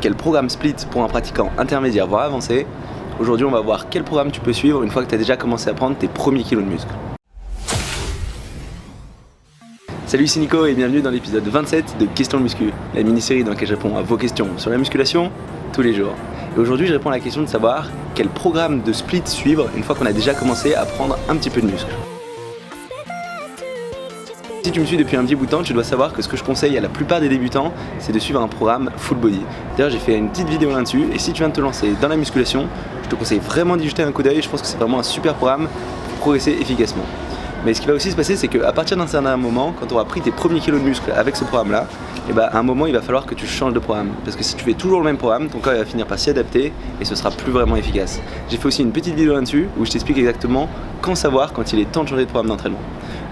quel programme split pour un pratiquant intermédiaire voire avancé. Aujourd'hui on va voir quel programme tu peux suivre une fois que tu as déjà commencé à prendre tes premiers kilos de muscle. Salut, c'est Nico et bienvenue dans l'épisode 27 de Questions de Muscu, la mini-série dans laquelle je réponds à vos questions sur la musculation tous les jours. Et aujourd'hui je réponds à la question de savoir quel programme de split suivre une fois qu'on a déjà commencé à prendre un petit peu de muscle. Si tu me suis depuis un petit bout de temps, tu dois savoir que ce que je conseille à la plupart des débutants, c'est de suivre un programme full body. D'ailleurs, j'ai fait une petite vidéo là-dessus, et si tu viens de te lancer dans la musculation, je te conseille vraiment d'y jeter un coup d'œil. Je pense que c'est vraiment un super programme pour progresser efficacement. Mais ce qui va aussi se passer, c'est qu'à partir d'un certain moment, quand tu auras pris tes premiers kilos de muscle avec ce programme-là, à un moment il va falloir que tu changes de programme. Parce que si tu fais toujours le même programme, ton corps va finir par s'y adapter et ce sera plus vraiment efficace. J'ai fait aussi une petite vidéo là-dessus où je t'explique exactement quand savoir quand il est temps de changer de programme d'entraînement.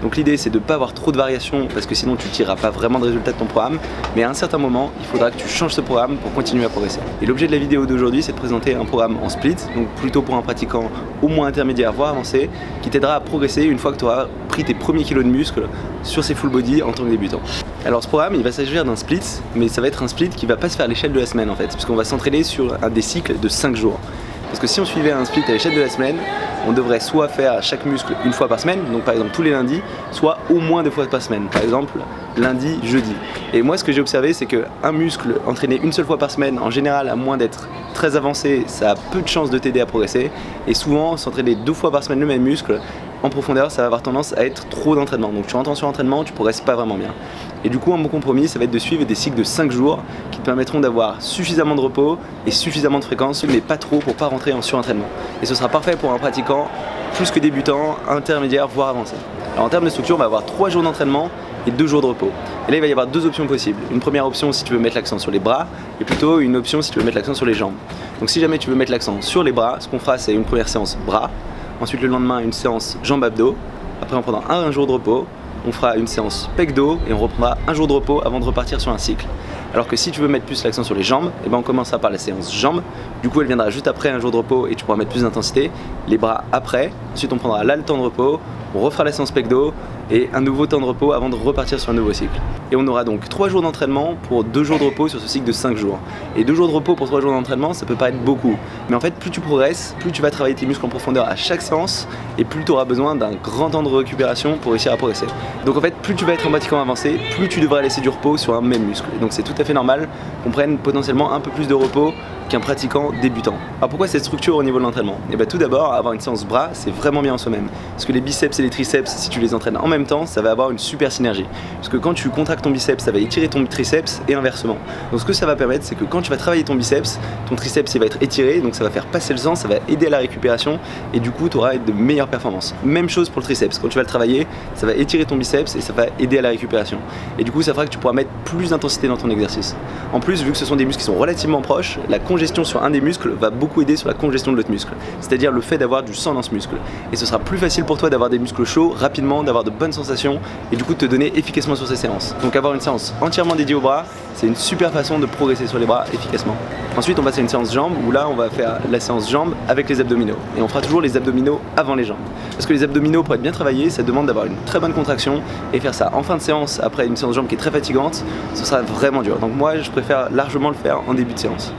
Donc l'idée c'est de ne pas avoir trop de variations parce que sinon tu ne tireras pas vraiment de résultats de ton programme. Mais à un certain moment, il faudra que tu changes ce programme pour continuer à progresser. Et l'objet de la vidéo d'aujourd'hui, c'est de présenter un programme en split, donc plutôt pour un pratiquant au moins intermédiaire voire avancé, qui t'aidera à progresser une fois que tu auras pris tes premiers kilos de muscle sur ces full body en tant que débutant. Alors ce programme, il va s'agir d'un split, mais ça va être un split qui va pas se faire à l'échelle de la semaine en fait, puisqu'on va s'entraîner sur des cycles de 5 jours. Parce que si on suivait un split à l'échelle de la semaine, on devrait soit faire chaque muscle une fois par semaine, donc par exemple tous les lundis, soit au moins 2 fois par semaine, par exemple lundi, jeudi. Et moi ce que j'ai observé, c'est qu'un muscle entraîné une seule fois par semaine, en général à moins d'être très avancé, ça a peu de chances de t'aider à progresser. Et souvent s'entraîner 2 fois par semaine le même muscle, en profondeur, ça va avoir tendance à être trop d'entraînement. Donc tu rentres en surentraînement, tu progresses pas vraiment bien. Et du coup, un bon compromis, ça va être de suivre des cycles de 5 jours qui te permettront d'avoir suffisamment de repos et suffisamment de fréquence, mais pas trop pour pas rentrer en surentraînement. Et ce sera parfait pour un pratiquant plus que débutant, intermédiaire, voire avancé. Alors en termes de structure, on va avoir 3 jours d'entraînement et 2 jours de repos. Et là, il va y avoir 2 options possibles. Une première option si tu veux mettre l'accent sur les bras, et plutôt une option si tu veux mettre l'accent sur les jambes. Donc si jamais tu veux mettre l'accent sur les bras, ce qu'on fera, c'est une première séance bras. Ensuite le lendemain une séance jambes-abdos, après on prendra un jour de repos, on fera une séance pec-dos et on reprendra un jour de repos avant de repartir sur un cycle. Alors que si tu veux mettre plus l'accent sur les jambes, on commencera par la séance jambes, du coup elle viendra juste après un jour de repos et tu pourras mettre plus d'intensité, les bras après, ensuite on prendra là le temps de repos, on refera la séance pec-dos et un nouveau temps de repos avant de repartir sur un nouveau cycle. Et on aura donc 3 jours d'entraînement pour 2 jours de repos sur ce cycle de 5 jours. Et 2 jours de repos pour 3 jours d'entraînement, ça peut paraître beaucoup. Mais en fait, plus tu progresses, plus tu vas travailler tes muscles en profondeur à chaque séance et plus tu auras besoin d'un grand temps de récupération pour réussir à progresser. Donc en fait, plus tu vas être un pratiquant avancé, plus tu devras laisser du repos sur un même muscle. Et donc c'est tout à fait normal qu'on prenne potentiellement un peu plus de repos qu'un pratiquant débutant. Alors pourquoi cette structure au niveau de l'entraînement ? Tout d'abord, avoir une séance bras, c'est vraiment bien en soi-même. Parce que les biceps et les triceps, si tu les entraînes en même temps, ça va avoir une super synergie. Parce que quand tu contractes ton biceps, ça va étirer ton triceps et inversement. Donc ce que ça va permettre, c'est que quand tu vas travailler ton biceps, ton triceps il va être étiré, donc ça va faire passer le sang, ça va aider à la récupération et du coup tu auras de meilleures performances. Même chose pour le triceps, quand tu vas le travailler, ça va étirer ton biceps et ça va aider à la récupération. Et du coup ça fera que tu pourras mettre plus d'intensité dans ton exercice. En plus, vu que ce sont des muscles qui sont relativement proches, la congestion sur un des muscles va beaucoup aider sur la congestion de l'autre muscle, c'est-à-dire le fait d'avoir du sang dans ce muscle. Et ce sera plus facile pour toi d'avoir des muscles chauds rapidement, d'avoir de bonnes sensations et du coup de te donner efficacement sur ces séances. Donc avoir une séance entièrement dédiée aux bras, c'est une super façon de progresser sur les bras efficacement. Ensuite on passe à une séance jambes où là on va faire la séance jambes avec les abdominaux. Et on fera toujours les abdominaux avant les jambes. Parce que les abdominaux pour être bien travaillés, ça demande d'avoir une très bonne contraction et faire ça en fin de séance après une séance jambes qui est très fatigante, ce sera vraiment dur. Donc moi je préfère largement le faire en début de séance.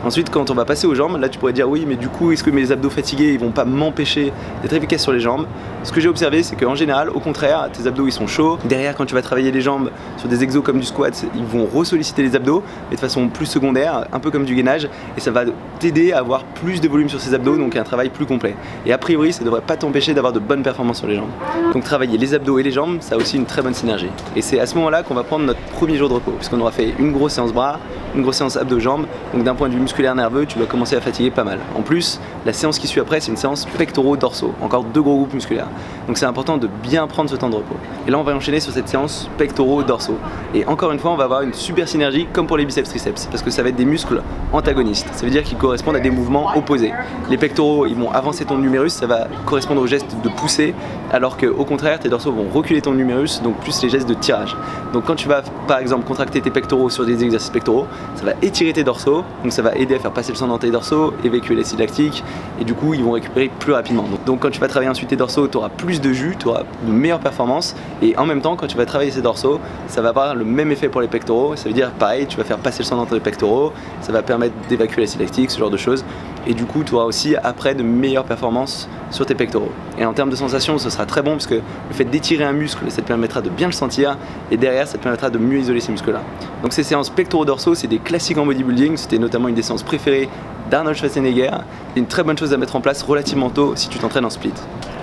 Ensuite, quand on va passer aux jambes, là tu pourrais dire oui, mais du coup, est-ce que mes abdos fatigués ils vont pas m'empêcher d'être efficace sur les jambes ? Ce que j'ai observé, c'est qu'en général, au contraire, tes abdos ils sont chauds. Derrière, quand tu vas travailler les jambes sur des exos comme du squat, ils vont ressolliciter les abdos, mais de façon plus secondaire, un peu comme du gainage, et ça va t'aider à avoir plus de volume sur ces abdos, donc un travail plus complet. Et a priori, ça devrait pas t'empêcher d'avoir de bonnes performances sur les jambes. Donc travailler les abdos et les jambes, ça a aussi une très bonne synergie. Et c'est à ce moment-là qu'on va prendre notre premier jour de repos, puisqu'on aura fait une grosse séance bras, une grosse séance abdos-jambes, donc d'un point de vue musculaire nerveux, tu vas commencer à fatiguer pas mal. En plus, la séance qui suit après, c'est une séance pectoraux-dorsaux, encore 2 gros groupes musculaires. Donc c'est important de bien prendre ce temps de repos. Et là, on va enchaîner sur cette séance pectoraux-dorsaux. Et encore une fois, on va avoir une super synergie comme pour les biceps-triceps, parce que ça va être des muscles antagonistes. Ça veut dire qu'ils correspondent à des mouvements opposés. Les pectoraux, ils vont avancer ton numérus, ça va correspondre au geste de pousser, alors qu'au contraire, tes dorsaux vont reculer ton numérus, donc plus les gestes de tirage. Donc quand tu vas, par exemple, contracter tes pectoraux sur des exercices pectoraux, ça va étirer tes dorsaux, donc ça va aider à faire passer le sang dans tes dorsaux, évacuer l'acide lactique, et du coup ils vont récupérer plus rapidement. Donc quand tu vas travailler ensuite tes dorsaux, tu auras plus de jus, tu auras de meilleures performances, et en même temps quand tu vas travailler ces dorsaux, ça va avoir le même effet pour les pectoraux. Ça veut dire pareil, tu vas faire passer le sang dans tes pectoraux, ça va permettre d'évacuer l'acide lactique, ce genre de choses, et du coup tu auras aussi après de meilleures performances sur tes pectoraux. Et en termes de sensation, ce sera très bon parce que le fait d'étirer un muscle, ça te permettra de bien le sentir, et derrière ça te permettra de mieux isoler ces muscles là. Donc ces séances pectoraux dorsaux, c'est des classiques en bodybuilding, c'était notamment une des séances préférées d'Arnold Schwarzenegger, et une très bonne chose à mettre en place relativement tôt si tu t'entraînes en split.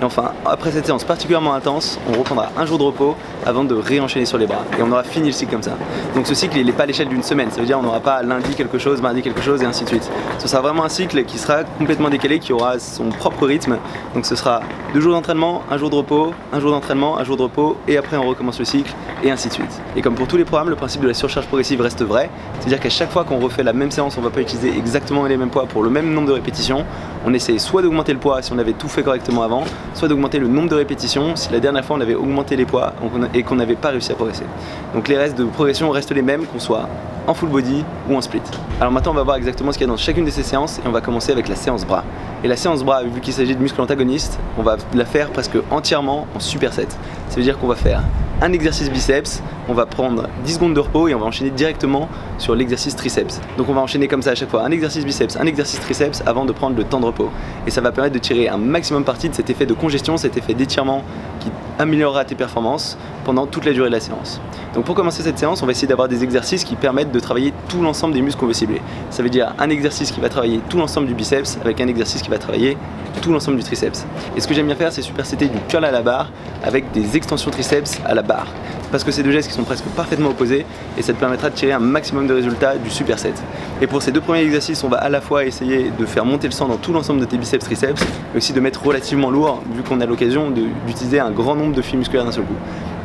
Et enfin, après cette séance particulièrement intense, on reprendra un jour de repos avant de réenchaîner sur les bras. Et on aura fini le cycle comme ça. Donc ce cycle, il n'est pas à l'échelle d'une semaine. Ça veut dire qu'on n'aura pas lundi quelque chose, mardi quelque chose et ainsi de suite. Ce sera vraiment un cycle qui sera complètement décalé, qui aura son propre rythme. Donc ce sera 2 jours d'entraînement, un jour de repos, un jour d'entraînement, un jour de repos, et après on recommence le cycle, et ainsi de suite. Et comme pour tous les programmes, le principe de la surcharge progressive reste vrai. C'est-à-dire qu'à chaque fois qu'on refait la même séance, on ne va pas utiliser exactement les mêmes poids pour le même nombre de répétitions. On essaie soit d'augmenter le poids si on avait tout fait correctement avant, soit d'augmenter le nombre de répétitions si la dernière fois on avait augmenté les poids et qu'on n'avait pas réussi à progresser. Donc les restes de progression restent les mêmes, qu'on soit en full body ou en split. Alors maintenant on va voir exactement ce qu'il y a dans chacune de ces séances, et on va commencer avec la séance bras. Et la séance bras, vu qu'il s'agit de muscles antagonistes, on va la faire presque entièrement en superset. Ça veut dire qu'on va faire un exercice biceps, on va prendre 10 secondes de repos et on va enchaîner directement sur l'exercice triceps. Donc on va enchaîner comme ça à chaque fois, un exercice biceps, un exercice triceps avant de prendre le temps de repos. Et ça va permettre de tirer un maximum parti de cet effet de congestion, cet effet d'étirement qui améliorera tes performances pendant toute la durée de la séance. Donc pour commencer cette séance, on va essayer d'avoir des exercices qui permettent de travailler tout l'ensemble des muscles qu'on veut cibler. Ça veut dire un exercice qui va travailler tout l'ensemble du biceps avec un exercice qui va travailler tout l'ensemble du triceps. Et ce que j'aime bien faire, c'est supersetter du curl à la barre avec des extensions triceps à la barre. Parce que c'est 2 gestes qui sont presque parfaitement opposés, et ça te permettra de tirer un maximum de résultats du superset. Et pour ces 2 premiers exercices, on va à la fois essayer de faire monter le sang dans tout l'ensemble de tes biceps triceps, mais aussi de mettre relativement lourd, vu qu'on a l'occasion d'utiliser un grand nombre de fibres musculaires d'un seul coup.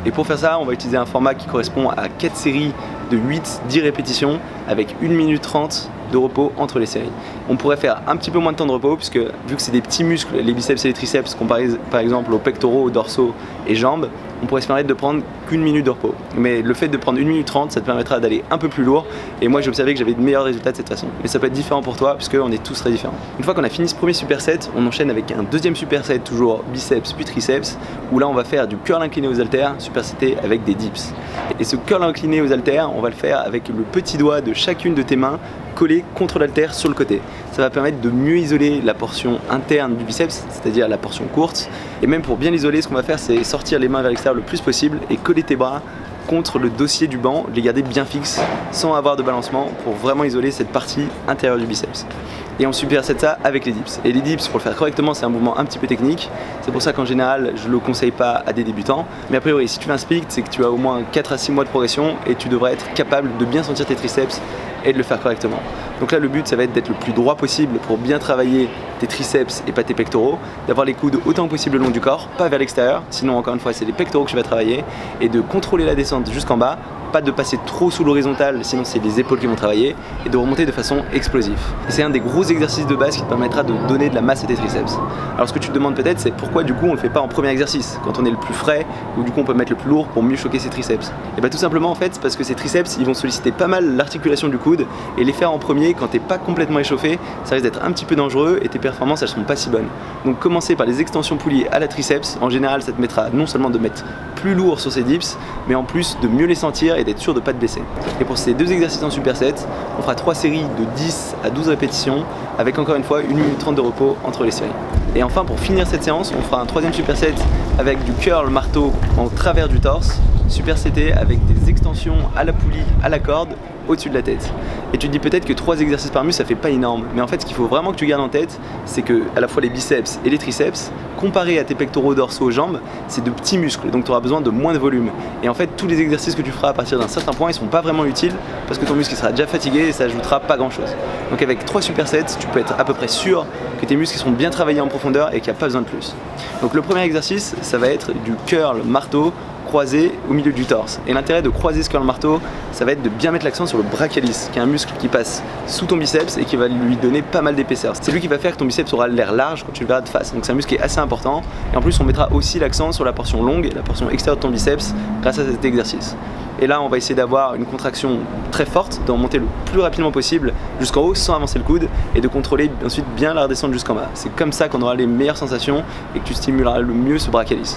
Et pour faire ça, on va utiliser un format qui correspond à 4 séries de 8-10 répétitions avec 1 minute 30 de repos entre les séries. On pourrait faire un petit peu moins de temps de repos puisque vu que c'est des petits muscles, les biceps et les triceps, comparés par exemple aux pectoraux, aux dorsaux et jambes, on pourrait se permettre de prendre qu'1 minute de repos. Mais le fait de prendre 1 minute 30, ça te permettra d'aller un peu plus lourd, et moi j'ai observé que j'avais de meilleurs résultats de cette façon. Mais ça peut être différent pour toi puisqu'on est tous très différents. Une fois qu'on a fini ce premier superset, on enchaîne avec un deuxième superset, toujours biceps puis triceps, où là on va faire du curl incliné aux haltères, superseté avec des dips. Et ce curl incliné aux haltères, on va le faire avec le petit doigt de chacune de tes mains collé contre l'haltère sur le côté. Ça va permettre de mieux isoler la portion interne du biceps, c'est-à-dire la portion courte. Et même pour bien l'isoler, ce qu'on va faire, c'est sortir les mains vers l'extérieur le plus possible et coller tes bras contre le dossier du banc, les garder bien fixes sans avoir de balancement pour vraiment isoler cette partie intérieure du biceps. Et on supersète ça avec les dips. Et les dips, pour le faire correctement, c'est un mouvement un petit peu technique. C'est pour ça qu'en général, je ne le conseille pas à des débutants. Mais a priori, si tu fais un split, c'est que tu as au moins 4 à 6 mois de progression et tu devrais être capable de bien sentir tes triceps et de le faire correctement. Donc là, le but, ça va être d'être le plus droit possible pour bien travailler tes triceps et pas tes pectoraux, d'avoir les coudes autant que possible le long du corps, pas vers l'extérieur, sinon encore une fois, c'est les pectoraux que tu vas travailler, et de contrôler la descente jusqu'en bas, pas de passer trop sous l'horizontale, sinon c'est les épaules qui vont travailler, et de remonter de façon explosive. Et c'est un des gros exercices de base qui te permettra de donner de la masse à tes triceps. Alors ce que tu te demandes peut-être, c'est pourquoi du coup on le fait pas en premier exercice, quand on est le plus frais, ou du coup on peut mettre le plus lourd pour mieux choquer ses triceps. Et bien tout simplement en fait, c'est parce que ces triceps, ils vont solliciter pas mal l'articulation du coude, et les faire en premier quand t'es pas complètement échauffé, ça risque d'être un petit peu dangereux, et tes performances elles seront pas si bonnes. Donc commencer par les extensions poulies à la triceps, en général ça te mettra non seulement de mettre plus lourd sur ces dips, mais en plus de mieux les sentir et d'être sûr de pas te blesser. Et pour ces 2 exercices en superset, on fera 3 séries de 10 à 12 répétitions avec encore une fois 1 minute 30 de repos entre les séries. Et enfin pour finir cette séance, on fera un 3e superset avec du curl marteau en travers du torse, superseté avec des extensions à la poulie, à la corde, au-dessus de la tête. Et tu te dis peut-être que 3 exercices par muscle ça fait pas énorme, mais en fait ce qu'il faut vraiment que tu gardes en tête, c'est que à la fois les biceps et les triceps, comparé à tes pectoraux, dorsaux, jambes, c'est de petits muscles, donc tu auras besoin de moins de volume. Et en fait tous les exercices que tu feras à partir d'un certain point, ils seront pas vraiment utiles parce que ton muscle sera déjà fatigué et ça ajoutera pas grand chose. Donc avec 3 supersets, tu peux être à peu près sûr que tes muscles seront bien travaillés en profondeur et qu'il n'y a pas besoin de plus. Donc le premier exercice, ça va être du curl marteau croisé au milieu du torse. Et l'intérêt de croiser ce curl marteau, ça va être de bien mettre l'accent sur le brachialis, qui est un muscle qui passe sous ton biceps et qui va lui donner pas mal d'épaisseur. C'est lui qui va faire que ton biceps aura l'air large quand tu le verras de face. Donc c'est un muscle qui est assez important. Et en plus, on mettra aussi l'accent sur la portion longue et la portion extérieure de ton biceps grâce à cet exercice. Et là, on va essayer d'avoir une contraction très forte, de remonter le plus rapidement possible jusqu'en haut sans avancer le coude et de contrôler ensuite bien la redescendre jusqu'en bas. C'est comme ça qu'on aura les meilleures sensations et que tu stimuleras le mieux ce brachialis.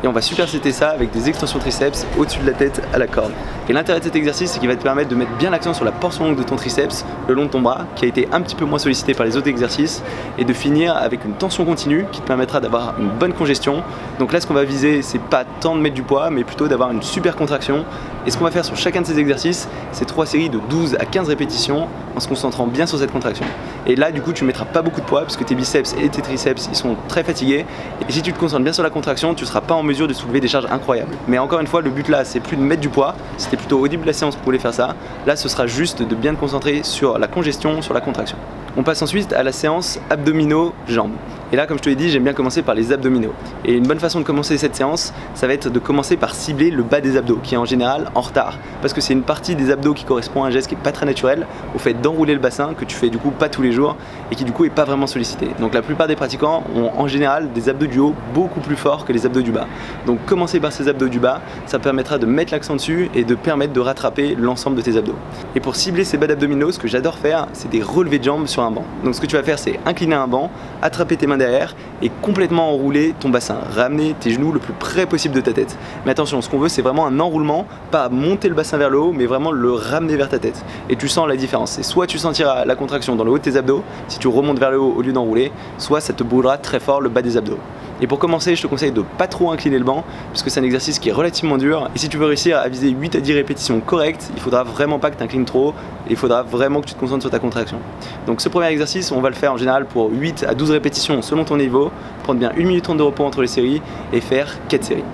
Et on va superséter ça avec des extensions triceps au-dessus de la tête à la corde. Et l'intérêt de cet exercice, c'est qu'il va te permettre de mettre bien l'accent sur la portion longue de ton triceps, le long de ton bras, qui a été un petit peu moins sollicité par les autres exercices, et de finir avec une tension continue qui te permettra d'avoir une bonne congestion. Donc là, ce qu'on va viser, c'est pas tant de mettre du poids, mais plutôt d'avoir une super contraction. Et ce qu'on va faire sur chacun de ces exercices, c'est 3 séries de 12 à 15 répétitions en se concentrant bien sur cette contraction. Et là, du coup, tu ne mettras pas beaucoup de poids parce que tes biceps et tes triceps, ils sont très fatigués. Et si tu te concentres bien sur la contraction, tu ne seras pas en mesure de soulever des charges incroyables. Mais encore une fois, le but là, c'est plus de mettre du poids. C'était plutôt au début de la séance que vous voulez faire ça. Là, ce sera juste de bien te concentrer sur la congestion, sur la contraction. On passe ensuite à la séance abdominaux-jambes. Et là, comme je te l'ai dit, j'aime bien commencer par les abdominaux. Et une bonne façon de commencer cette séance, ça va être de commencer par cibler le bas des abdos, qui est en général en retard. Parce que c'est une partie des abdos qui correspond à un geste qui n'est pas très naturel, au fait d'enrouler le bassin, que tu fais du coup pas tous les jours, et qui du coup est pas vraiment sollicité. Donc la plupart des pratiquants ont en général des abdos du haut beaucoup plus forts que les abdos du bas. Donc commencer par ces abdos du bas, ça permettra de mettre l'accent dessus et de permettre de rattraper l'ensemble de tes abdos. Et pour cibler ces bas d'abdominaux, ce que j'adore faire, c'est des relevés de jambes sur un banc. Donc ce que tu vas faire, c'est incliner un banc, attraper tes mains derrière et complètement enrouler ton bassin, ramener tes genoux le plus près possible de ta tête. Mais attention, ce qu'on veut, c'est vraiment un enroulement, pas monter le bassin vers le haut, mais vraiment le ramener vers ta tête. Et tu sens la différence. C'est soit tu sentiras la contraction dans le haut de tes abdos, si tu remontes vers le haut au lieu d'enrouler, soit ça te brûlera très fort le bas des abdos. Et pour commencer, je te conseille de pas trop incliner le banc, puisque c'est un exercice qui est relativement dur. Et si tu veux réussir à viser 8 à 10 répétitions correctes, il faudra vraiment pas que tu inclines trop, et il faudra vraiment que tu te concentres sur ta contraction. Donc ce premier exercice, on va le faire en général pour 8 à 12 répétitions selon ton niveau, prendre bien 1 minute 30 de repos entre les séries et faire 4 séries.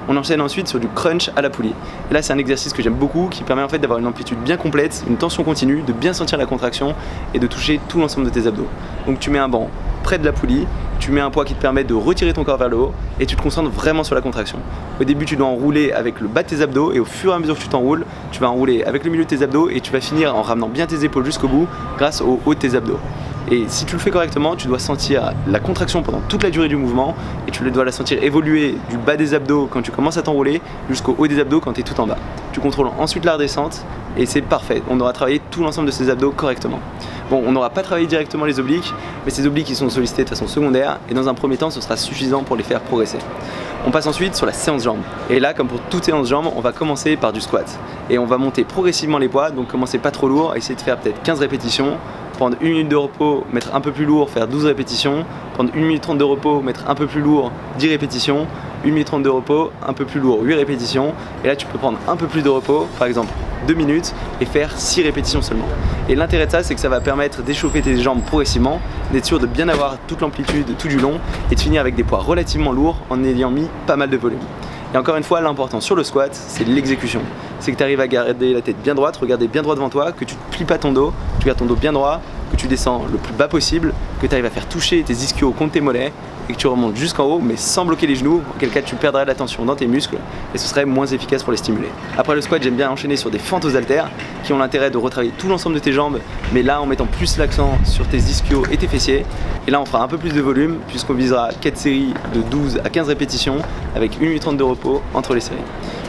On enchaîne ensuite sur du crunch à la poulie. Et là, c'est un exercice que j'aime beaucoup, qui permet en fait d'avoir une amplitude bien complète, une tension continue, de bien sentir la contraction et de toucher tout l'ensemble de tes abdos. Donc tu mets un banc près de la poulie, tu mets un poids qui te permet de retirer ton corps vers le haut et tu te concentres vraiment sur la contraction. Au début, tu dois enrouler avec le bas de tes abdos et au fur et à mesure que tu t'enroules, tu vas enrouler avec le milieu de tes abdos et tu vas finir en ramenant bien tes épaules jusqu'au bout grâce au haut de tes abdos. Et si tu le fais correctement, tu dois sentir la contraction pendant toute la durée du mouvement et tu dois la sentir évoluer du bas des abdos quand tu commences à t'enrouler jusqu'au haut des abdos quand tu es tout en bas. Tu contrôles ensuite la redescente et c'est parfait. On aura travaillé tout l'ensemble de ces abdos correctement. Bon, on n'aura pas travaillé directement les obliques, mais ces obliques ils sont sollicités de façon secondaire et dans un premier temps, ce sera suffisant pour les faire progresser. On passe ensuite sur la séance jambes. Et là, comme pour toute séance jambes, on va commencer par du squat. Et on va monter progressivement les poids, donc commencer pas trop lourd, essayer de faire peut-être 15 répétitions, prendre 1 minute de repos, mettre un peu plus lourd, faire 12 répétitions, prendre 1 minute 30 de repos, mettre un peu plus lourd, 10 répétitions, 1 minute 30 de repos, un peu plus lourd, 8 répétitions. Et là, tu peux prendre un peu plus de repos, par exemple 2 minutes, et faire 6 répétitions seulement. Et l'intérêt de ça, c'est que ça va permettre d'échauffer tes jambes progressivement, d'être sûr de bien avoir toute l'amplitude tout du long et de finir avec des poids relativement lourds en ayant mis pas mal de volume. Et encore une fois, l'important sur le squat, c'est l'exécution. C'est que tu arrives à garder la tête bien droite, regarder bien droit devant toi, que tu ne plies pas ton dos, tu gardes ton dos bien droit, que tu descends le plus bas possible, que tu arrives à faire toucher tes ischios contre tes mollets et que tu remontes jusqu'en haut mais sans bloquer les genoux, en quel cas tu perdrais de la tension dans tes muscles et ce serait moins efficace pour les stimuler. Après le squat, j'aime bien enchaîner sur des fentes aux haltères qui ont l'intérêt de retravailler tout l'ensemble de tes jambes, mais là en mettant plus l'accent sur tes ischios et tes fessiers. Et là on fera un peu plus de volume puisqu'on visera 4 séries de 12 à 15 répétitions avec 1 minute 30 de repos entre les séries.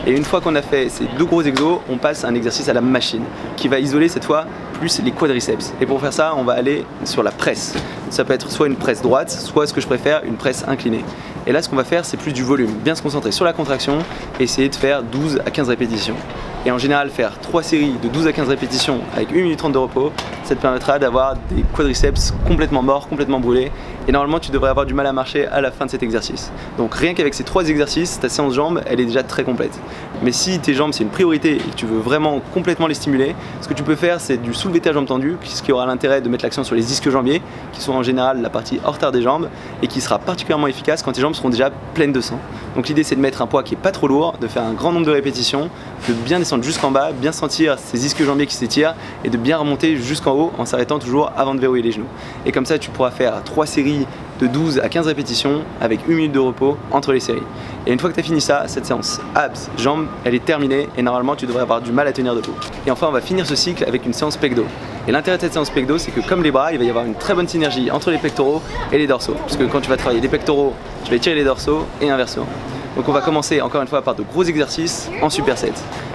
Et une fois qu'on a fait ces 2 gros exos, on passe à un exercice à la machine qui va isoler cette fois plus les quadriceps. Et pour faire ça, on va aller sur la presse. Ça peut être soit une presse droite, soit ce que je préfère, une presse inclinée. Et là, ce qu'on va faire, c'est plus du volume. Bien se concentrer sur la contraction et essayer de faire 12 à 15 répétitions. Et en général, faire 3 séries de 12 à 15 répétitions avec 1 minute 30 de repos, ça te permettra d'avoir des quadriceps complètement morts, complètement brûlés. Et normalement, tu devrais avoir du mal à marcher à la fin de cet exercice. Donc rien qu'avec ces 3 exercices, ta séance jambes, elle est déjà très complète. Mais si tes jambes, c'est une priorité et que tu veux vraiment complètement les stimuler, ce que tu peux faire, c'est du soulevé à jambes tendues, ce qui aura l'intérêt de mettre l'accent sur les ischio-jambiers, qui sont en général la partie hors terre des jambes, et qui sera particulièrement efficace quand tes jambes seront déjà pleines de sang. Donc l'idée, c'est de mettre un poids qui est pas trop lourd, de faire un grand nombre de répétitions, de bien descendre jusqu'en bas, bien sentir ces ischio-jambiers qui s'étirent, et de bien remonter jusqu'en haut en s'arrêtant toujours avant de verrouiller les genoux. Et comme ça, tu pourras faire 3 séries de 12 à 15 répétitions avec 1 minute de repos entre les séries. Et une fois que tu as fini ça, cette séance abs, jambes, elle est terminée et normalement tu devrais avoir du mal à tenir debout. Et enfin, on va finir ce cycle avec une séance pecdo. Et l'intérêt de cette séance pecdo, c'est que comme les bras, il va y avoir une très bonne synergie entre les pectoraux et les dorsaux. Parce que quand tu vas travailler les pectoraux, tu vas étirer les dorsaux et inversement. Donc on va commencer encore une fois par de gros exercices en superset.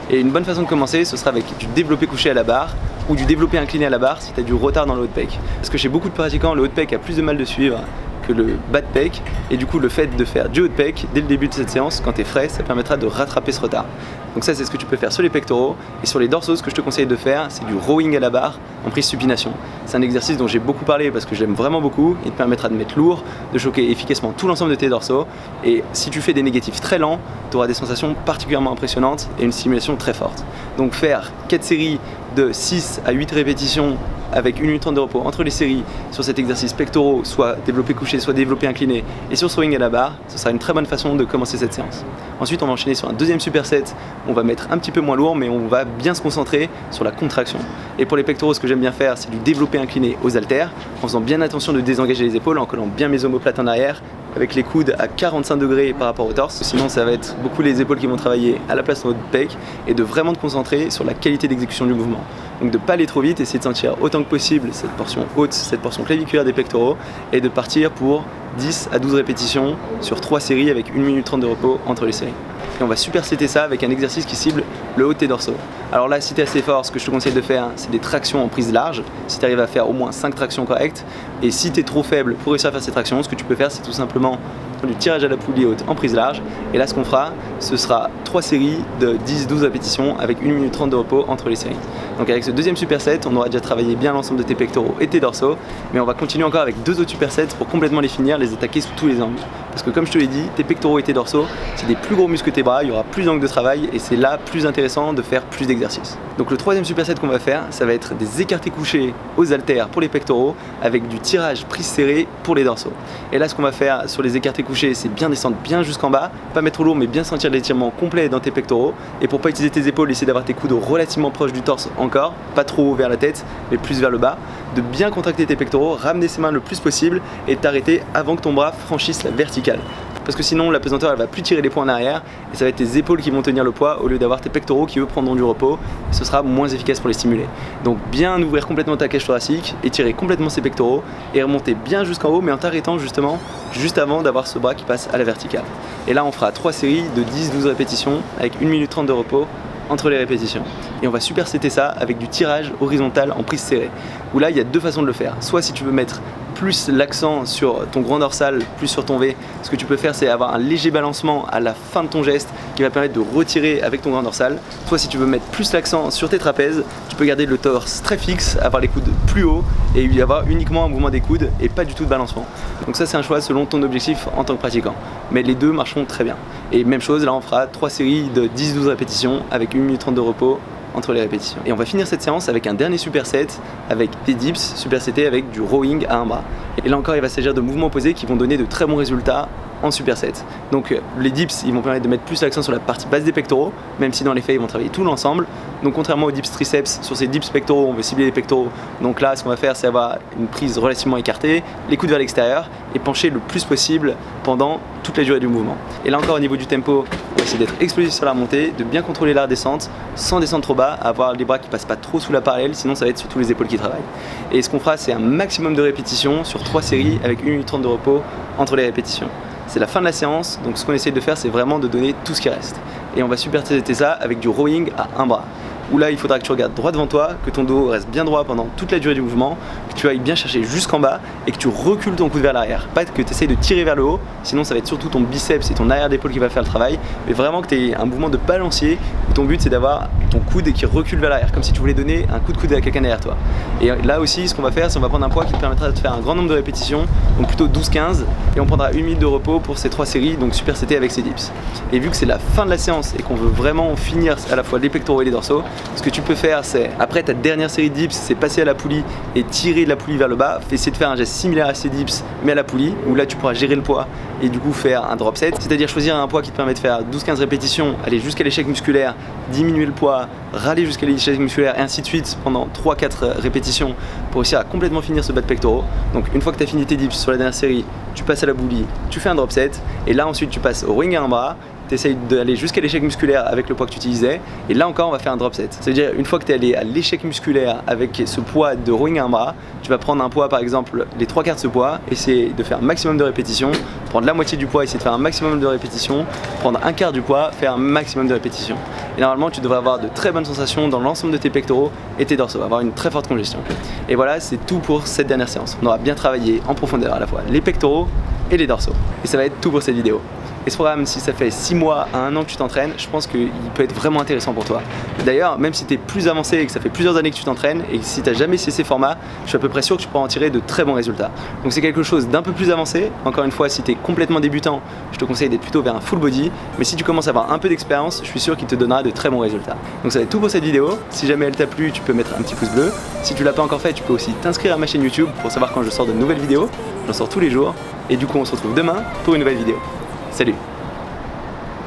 Et une bonne façon de commencer, ce sera avec du développé couché à la barre ou du développé incliné à la barre si tu as du retard dans le haut de pec. Parce que chez beaucoup de pratiquants, le haut de pec a plus de mal de suivre que le bas de pec, et du coup le fait de faire du haut de pec dès le début de cette séance, quand tu es frais, ça permettra de rattraper ce retard. Donc ça, c'est ce que tu peux faire sur les pectoraux. Et sur les dorsaux, ce que je te conseille de faire, c'est du rowing à la barre en prise supination. C'est un exercice dont j'ai beaucoup parlé parce que j'aime vraiment beaucoup. Il te permettra de mettre lourd, de choquer efficacement tout l'ensemble de tes dorsaux. Et si tu fais des négatifs très lents, tu auras des sensations particulièrement impressionnantes et une stimulation très forte. Donc faire 4 séries de 6 à 8 répétitions avec 1 minute 30 de repos entre les séries sur cet exercice pectoraux, soit développé couché, soit développé incliné, et sur ce rowing à la barre, ce sera une très bonne façon de commencer cette séance. Ensuite, on va enchaîner sur un deuxième superset. On va mettre un petit peu moins lourd, mais on va bien se concentrer sur la contraction. Et pour les pectoraux, ce que j'aime bien faire, c'est du développé incliné aux haltères, en faisant bien attention de désengager les épaules, en collant bien mes omoplates en arrière, avec les coudes à 45 degrés par rapport au torse. Sinon, ça va être beaucoup les épaules qui vont travailler à la place de notre pec, et de vraiment te concentrer sur la qualité d'exécution du mouvement. Donc de ne pas aller trop vite, essayer de sentir autant que possible cette portion haute, cette portion claviculaire des pectoraux, et de partir pour 10 à 12 répétitions sur 3 séries avec 1 minute 30 de repos entre les séries. Et on va supersetter ça avec un exercice qui cible le haut de tes dorsaux. Alors là, si tu es assez fort, ce que je te conseille de faire, c'est des tractions en prise large, si tu arrives à faire au moins 5 tractions correctes. Et si tu es trop faible pour réussir à faire ces tractions, ce que tu peux faire, c'est tout simplement du tirage à la poulie haute en prise large. Et là, ce qu'on fera, ce sera 3 séries de 10-12 répétitions avec 1 minute 30 de repos entre les séries. Donc avec ce deuxième superset, on aura déjà travaillé bien l'ensemble de tes pectoraux et tes dorsaux, mais on va continuer encore avec 2 autres supersets pour complètement les finir, les attaquer sous tous les angles. Parce que comme je te l'ai dit, tes pectoraux et tes dorsaux, c'est des plus gros muscles que tes bras, il y aura plus d'angles de travail et c'est là plus intéressant de faire plus d'exercices. Donc le troisième superset qu'on va faire, ça va être des écartés couchés aux haltères pour les pectoraux avec du tirage prise serrée pour les dorsaux. Et là, ce qu'on va faire sur les écartés couchés, c'est bien descendre bien jusqu'en bas, pas mettre trop lourd mais bien sentir l'étirement complet dans tes pectoraux. Et pour pas utiliser tes épaules, essayer d'avoir tes coudes relativement proches du torse encore, pas trop vers la tête mais plus vers le bas, de bien contracter tes pectoraux, ramener ses mains le plus possible et t'arrêter avant que ton bras franchisse la verticale. Parce que sinon la pesanteur elle va plus tirer les poids en arrière et ça va être tes épaules qui vont tenir le poids au lieu d'avoir tes pectoraux qui eux prendront du repos et ce sera moins efficace pour les stimuler. Donc bien ouvrir complètement ta cage thoracique, étirer complètement ses pectoraux et remonter bien jusqu'en haut mais en t'arrêtant justement juste avant d'avoir ce bras qui passe à la verticale. Et là on fera 3 séries de 10-12 répétitions avec 1 minute 30 de repos entre les répétitions. Et on va supersetter ça avec du tirage horizontal en prise serrée. Où là il y a 2 façons de le faire. Soit si tu veux mettre plus l'accent sur ton grand dorsal, plus sur ton V, ce que tu peux faire c'est avoir un léger balancement à la fin de ton geste qui va permettre de retirer avec ton grand dorsal. Soit si tu veux mettre plus l'accent sur tes trapèzes, tu peux garder le torse très fixe, avoir les coudes plus hauts et y avoir uniquement un mouvement des coudes et pas du tout de balancement. Donc ça c'est un choix selon ton objectif en tant que pratiquant. Mais les deux marcheront très bien. Et même chose, là on fera 3 séries de 10-12 répétitions avec 1 minute 30 de repos entre les répétitions. Et on va finir cette séance avec un dernier superset avec des dips supersetés avec du rowing à un bras. Et là encore il va s'agir de mouvements opposés qui vont donner de très bons résultats en superset. Donc les dips ils vont permettre de mettre plus l'accent sur la partie basse des pectoraux, même si dans les faits ils vont travailler tout l'ensemble. Donc contrairement aux dips triceps, sur ces dips pectoraux on veut cibler les pectoraux. Donc là ce qu'on va faire c'est avoir une prise relativement écartée, les coudes vers l'extérieur et pencher le plus possible pendant toute la durée du mouvement. Et là encore au niveau du tempo, on va essayer d'être explosif sur la montée, de bien contrôler la descente sans descendre trop bas, avoir les bras qui passent pas trop sous la parallèle, sinon ça va être surtout les épaules qui travaillent. Et ce qu'on fera c'est un maximum de répétitions sur 3 séries avec 1 minute 30 de repos entre les répétitions. C'est la fin de la séance, donc ce qu'on essaie de faire c'est vraiment de donner tout ce qui reste. Et on va supersetter ça avec du rowing à un bras. Où là il faudra que tu regardes droit devant toi, que ton dos reste bien droit pendant toute la durée du mouvement, que tu ailles bien chercher jusqu'en bas et que tu recules ton coude vers l'arrière. Pas que tu essayes de tirer vers le haut, sinon ça va être surtout ton biceps et ton arrière d'épaule qui va faire le travail, mais vraiment que tu aies un mouvement de balancier où ton but c'est d'avoir ton coude qui recule vers l'arrière, comme si tu voulais donner un coup de coude à quelqu'un derrière toi. Et là aussi ce qu'on va faire c'est on va prendre un poids qui te permettra de faire un grand nombre de répétitions, donc plutôt 12-15, et on prendra 1 minute de repos pour ces 3 séries, donc superseté avec ces dips. Et vu que c'est la fin de la séance et qu'on veut vraiment finir à la fois les pectoraux et les dorsaux, ce que tu peux faire c'est, après ta dernière série de dips, c'est passer à la poulie et tirer de la poulie vers le bas, essayer de faire un geste similaire à ces dips mais à la poulie, où là tu pourras gérer le poids et du coup faire un drop set, c'est-à-dire choisir un poids qui te permet de faire 12-15 répétitions, aller jusqu'à l'échec musculaire, diminuer le poids, râler jusqu'à l'échec musculaire et ainsi de suite pendant 3-4 répétitions pour réussir à complètement finir ce bas de pectoraux. Donc une fois que tu as fini tes dips sur la dernière série, tu passes à la poulie, tu fais un drop set et là ensuite tu passes au rowing à un bras tu essayes d'aller jusqu'à l'échec musculaire avec le poids que tu utilisais, et là encore on va faire un drop set. Ça veut dire une fois que tu es allé à l'échec musculaire avec ce poids de rowing à un bras, tu vas prendre un poids par exemple les 3/4 de ce poids, essayer de faire un maximum de répétitions, prendre la moitié du poids, essayer de faire un maximum de répétitions, prendre un quart du poids, faire un maximum de répétitions. Et normalement tu devrais avoir de très bonnes sensations dans l'ensemble de tes pectoraux et tes dorsaux, avoir une très forte congestion. Et voilà, c'est tout pour cette dernière séance. On aura bien travaillé en profondeur à la fois les pectoraux et les dorsaux. Et ça va être tout pour cette vidéo. Et ce programme, si ça fait 6 mois à 1 an que tu t'entraînes, je pense qu'il peut être vraiment intéressant pour toi. D'ailleurs, même si tu es plus avancé et que ça fait plusieurs années que tu t'entraînes et que si tu n'as jamais essayé ces formats, je suis à peu près sûr que tu pourras en tirer de très bons résultats. Donc c'est quelque chose d'un peu plus avancé. Encore une fois, si tu es complètement débutant, je te conseille d'être plutôt vers un full body. Mais si tu commences à avoir un peu d'expérience, je suis sûr qu'il te donnera de très bons résultats. Donc ça va être tout pour cette vidéo. Si jamais elle t'a plu, tu peux mettre un petit pouce bleu. Si tu l'as pas encore fait, tu peux aussi t'inscrire à ma chaîne YouTube pour savoir quand je sors de nouvelles vidéos. J'en sors tous les jours. Et du coup, on se retrouve demain pour une nouvelle vidéo. Salut!